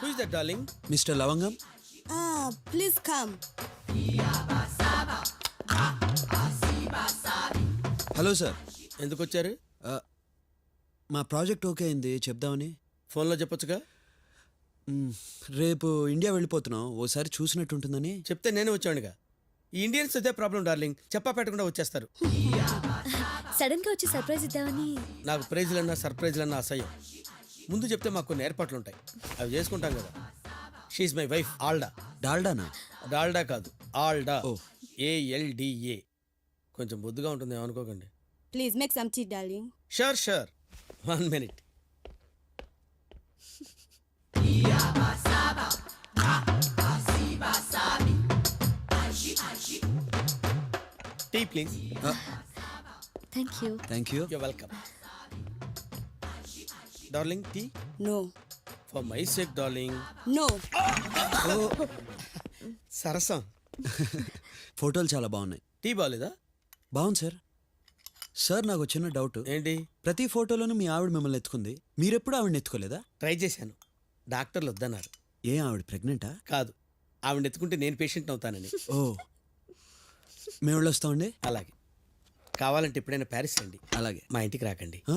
Who is that darling? Mister Lavangam. Please come. Hello sir. ఎందుకు వచ్చారు? మా ప్రాజెక్ట్ ఓకే అయింది, చెప్దామని. ఫోన్లో చెప్పొచ్చుగా. రేపు ఇండియా వెళ్ళిపోతున్నాం, ఓసారి చూసినట్టు ఉంటుందని. చెప్తే నేనే వచ్చానుగా. ఈ ఇండియన్స్ అదే ప్రాబ్లం డార్లింగ్, చెప్పా పెట్టకుండా వచ్చేస్తారు. సడన్ గా వచ్చి సర్ప్రైజ్ ఇద్దామని. నాకు ప్రైజ్లన్నా సర్ప్రైజ్లన్నా అసహ్యం. ముందు చెప్తే మాకు కొన్ని ఏర్పాట్లు ఉంటాయి, అవి చేసుకుంటాం కదా. She my wife Alda. డాల్డానా? డాల్డా కాదు, ఆల్డా. ఓ. ALDA. కొంచెం బొద్దుగా ఉంటుంది, ఏమనుకోకండి. Please make some tea darling. Sure sure, 1 minute. Tea please. Thank you. Thank you. You're welcome. Darling, tea? No. For my sake, darling. No. సరసం. ఫోటోలు చాలా బాగున్నాయి. టీ బాగాలేదా? బాగుంది సార్. సార్ నాకు చిన్న డౌట్. ఏంటి? ప్రతి ఫోటోలోనూ మీ ఆవిడ మిమ్మల్ని ఎత్తుకుంది, మీరెప్పుడు ఆవిడని ఎత్తుకోలేదా? ట్రై చేశాను, డాక్టర్లు వద్దన్నారు. ఏ ఆవిడ ప్రెగ్నెంటా? కాదు, ఆవిడ ఎత్తుకుంటే నేను పేషెంట్ అవుతానని. ఓ, మేము వెళ్ళొస్తామండి. అలాగే. కావాలంటే ఎప్పుడైనా ప్యారిస్ రండి. అలాగే. మా ఇంటికి రాకండి. ఆ?